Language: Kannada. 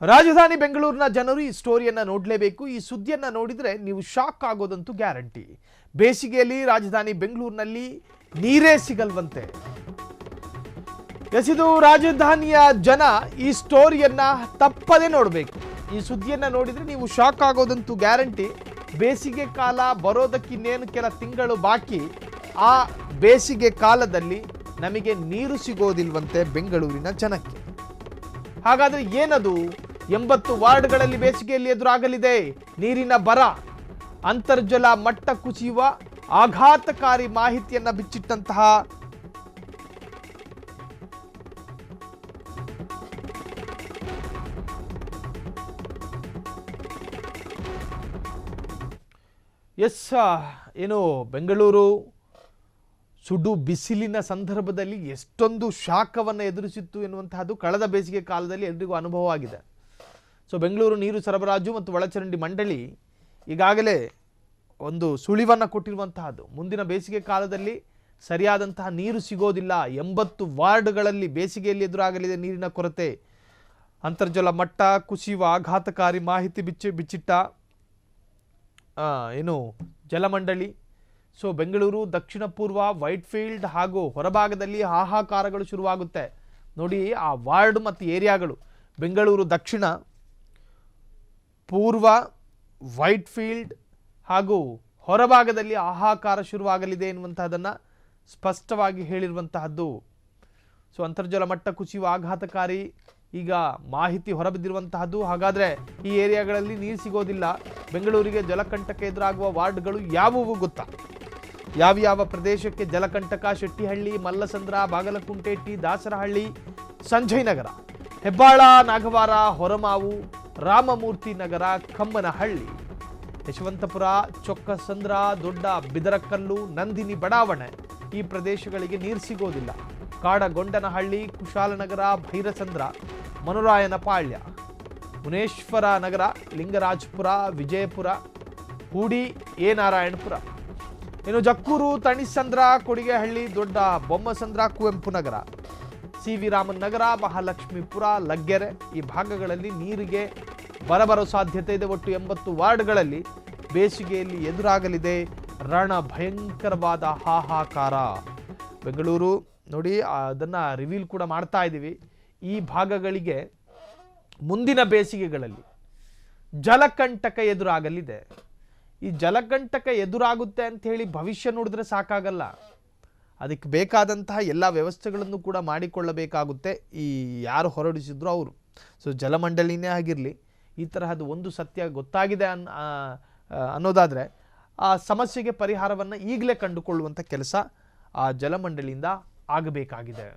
ರಾಜಧಾನಿ ಬೆಂಗಳೂರಿನ ಜನರು ಈ ಸ್ಟೋರಿಯನ್ನ ನೋಡಲೇಬೇಕು. ಈ ಸುದ್ದಿಯನ್ನ ನೋಡಿದ್ರೆ ನೀವು ಶಾಕ್ ಆಗೋದಂತೂ ಗ್ಯಾರಂಟಿ. ಬೇಸಿಗೆಯಲ್ಲಿ ರಾಜಧಾನಿ ಬೆಂಗಳೂರಿನಲ್ಲಿ ನೀರೇ ಸಿಗಲ್ವಂತೆ. ಎಸಿದು ರಾಜಧಾನಿಯ ಜನ ಈ ಸ್ಟೋರಿಯನ್ನ ತಪ್ಪದೇ ನೋಡಬೇಕು. ಈ ಸುದ್ದಿಯನ್ನ ನೋಡಿದ್ರೆ ನೀವು ಶಾಕ್ ಆಗೋದಂತೂ ಗ್ಯಾರಂಟಿ. ಬೇಸಿಗೆ ಕಾಲ ಬರೋದಕ್ಕಿನ್ನೇನು ಕೆಲ ತಿಂಗಳು ಬಾಕಿ. ಆ ಬೇಸಿಗೆ ಕಾಲದಲ್ಲಿ ನಮಗೆ ನೀರು ಸಿಗೋದಿಲ್ವಂತೆ ಬೆಂಗಳೂರಿನ ಜನಕ್ಕೆ. ಹಾಗಾದ್ರೆ ಏನದು? 80 ವಾರ್ಡ್ಗಳಲ್ಲಿ ಬೇಸಿಗೆಯಲ್ಲಿ ಎದುರಾಗಲಿದೆ ನೀರಿನ ಬರ. ಅಂತರ್ಜಲ ಮಟ್ಟ ಕುಸಿಯುವ ಆಘಾತಕಾರಿ ಮಾಹಿತಿಯನ್ನ ಬಿಚ್ಚಿಟ್ಟಂತಹ ಏನು ಬೆಂಗಳೂರು ಸುಡು ಬಿಸಿಲಿನ ಸಂದರ್ಭದಲ್ಲಿ ಎಷ್ಟೊಂದು ಶಾಖವನ್ನು ಎದುರಿಸಿತ್ತು ಎನ್ನುವಂತಹದ್ದು ಕಳೆದ ಬೇಸಿಗೆ ಕಾಲದಲ್ಲಿ ಎಲ್ರಿಗೂ ಅನುಭವ ಆಗಿದೆ. ಸೊ ಬೆಂಗಳೂರು ನೀರು ಸರಬರಾಜು ಮತ್ತು ಒಳಚರಂಡಿ ಮಂಡಳಿ ಈಗಾಗಲೇ ಒಂದು ಸುಳಿವನ್ನು ಕೊಟ್ಟಿರುವಂತಹದ್ದು. ಮುಂದಿನ ಬೇಸಿಗೆ ಕಾಲದಲ್ಲಿ ಸರಿಯಾದಂತಹ ನೀರು ಸಿಗೋದಿಲ್ಲ. 80 ವಾರ್ಡ್ಗಳಲ್ಲಿ ಬೇಸಿಗೆಯಲ್ಲಿ ಎದುರಾಗಲಿದೆ ನೀರಿನ ಕೊರತೆ. ಅಂತರ್ಜಲ ಮಟ್ಟ ಕುಸಿಯುವ ಆಘಾತಕಾರಿ ಮಾಹಿತಿ ಬಿಚ್ಚಿಟ್ಟ ಏನು ಜಲಮಂಡಳಿ. ಸೊ ಬೆಂಗಳೂರು ದಕ್ಷಿಣ ಪೂರ್ವ, ವೈಟ್ಫೀಲ್ಡ್ ಹಾಗೂ ಹೊರಭಾಗದಲ್ಲಿ ಹಾಹಾಕಾರಗಳು ಶುರುವಾಗುತ್ತೆ. ನೋಡಿ ಆ ವಾರ್ಡ್ ಮತ್ತು ಏರಿಯಾಗಳು. ಬೆಂಗಳೂರು ದಕ್ಷಿಣ, ಪೂರ್ವ, ವೈಟ್ಫೀಲ್ಡ್ ಹಾಗೂ ಹೊರಭಾಗದಲ್ಲಿ ಹಾಹಾಕಾರ ಶುರುವಾಗಲಿದೆ ಎನ್ನುವಂತಹದನ್ನು ಸ್ಪಷ್ಟವಾಗಿ ಹೇಳಿರುವಂತಹದ್ದು. ಸೊ ಅಂತರ್ಜಲ ಮಟ್ಟ ಕುಸಿಯುವ ಆಘಾತಕಾರಿ ಈಗ ಮಾಹಿತಿ ಹೊರಬಿದ್ದಿರುವಂತಹದ್ದು. ಹಾಗಾದರೆ ಈ ಏರಿಯಾಗಳಲ್ಲಿ ನೀರು ಸಿಗೋದಿಲ್ಲ. ಬೆಂಗಳೂರಿಗೆ ಜಲಕಂಟಕ ಎದುರಾಗುವ ವಾರ್ಡ್ಗಳು ಯಾವುವು ಗೊತ್ತಾ? ಯಾವ ಪ್ರದೇಶಕ್ಕೆ ಜಲಕಂಟಕ? ಶೆಟ್ಟಿಹಳ್ಳಿ, ಮಲ್ಲಸಂದ್ರ, ಬಾಗಲಕುಂಟೆ, ಟಿ ದಾಸರಹಳ್ಳಿ, ಸಂಜಯ್ ನಗರ, ಹೆಬ್ಬಾಳ, ನಾಗವಾರ, ಹೊರಮಾವು, ರಾಮಮೂರ್ತಿ ನಗರ, ಕಮ್ಮನಹಳ್ಳಿ, ಯಶವಂತಪುರ, ಚೊಕ್ಕಸಂದ್ರ, ದೊಡ್ಡ ಬಿದರಕಲ್ಲು, ನಂದಿನಿ ಬಡಾವಣೆ. ಈ ಪ್ರದೇಶಗಳಿಗೆ ನೀರು ಸಿಗೋದಿಲ್ಲ. ಕಾಡಗೊಂಡನಹಳ್ಳಿ, ಕುಶಾಲನಗರ, ಭೈರಸಂದ್ರ, ಮನುರಾಯನಪಾಳ್ಯ, ಮುನೇಶ್ವರ ನಗರ, ಲಿಂಗರಾಜಪುರ, ವಿಜಯಪುರ, ಹೂಡಿ, ಎ ನಾರಾಯಣಪುರ. ಇನ್ನು ಜಕ್ಕೂರು, ತಣಿಸಂದ್ರ, ಕೊಡಿಗೆಹಳ್ಳಿ, ದೊಡ್ಡ ಬೊಮ್ಮಸಂದ್ರ, ಕುವೆಂಪು ನಗರ, ಸಿ ವಿ ರಾಮನ್ ನಗರ, ಮಹಾಲಕ್ಷ್ಮೀಪುರ, ಲಗ್ಗೆರೆ. ಈ ಭಾಗಗಳಲ್ಲಿ ನೀರಿಗೆ ಬರಬರೋ ಸಾಧ್ಯತೆ ಇದೆ. ಒಟ್ಟು 80 ವಾರ್ಡ್ಗಳಲ್ಲಿ ಬೇಸಿಗೆಯಲ್ಲಿ ಎದುರಾಗಲಿದೆ ರಣ ಭಯಂಕರವಾದ ಹಾಹಾಕಾರ. ಬೆಂಗಳೂರು ನೋಡಿ ಅದನ್ನು ರಿವೀಲ್ ಕೂಡ ಮಾಡ್ತಾ ಇದ್ದೀವಿ. ಈ ಭಾಗಗಳಿಗೆ ಮುಂದಿನ ಬೇಸಿಗೆಗಳಲ್ಲಿ ಜಲಕಂಟಕ ಎದುರಾಗಲಿದೆ. ಈ ಜಲಕಂಟಕ ಎದುರಾಗುತ್ತೆ ಅಂತ ಹೇಳಿ ಭವಿಷ್ಯ ನೋಡಿದ್ರೆ ಸಾಕಾಗಲ್ಲ. ಅದಕ್ಕೆ ಬೇಕಾದಂತಹ ಎಲ್ಲ ವ್ಯವಸ್ಥೆಗಳನ್ನು ಕೂಡ ಮಾಡಿಕೊಳ್ಳಬೇಕಾಗುತ್ತೆ ಈ ಯಾರು ಹೊರಡಿಸಿದ್ರು ಅವರು. ಸೊ ಜಲಮಂಡಳಿನೇ ಆಗಿರಲಿ, ಈ ತರಹದ ಒಂದು ಸತ್ಯ ಗೊತ್ತಾಗಿದೆ ಅನ್ನೋದಾದರೆ ಆ ಸಮಸ್ಯೆಗೆ ಪರಿಹಾರವನ್ನು ಈಗಲೇ ಕಂಡುಕೊಳ್ಳುವಂಥ ಕೆಲಸ ಆ ಜಲಮಂಡಳಿಯಿಂದ ಆಗಬೇಕಾಗಿದೆ.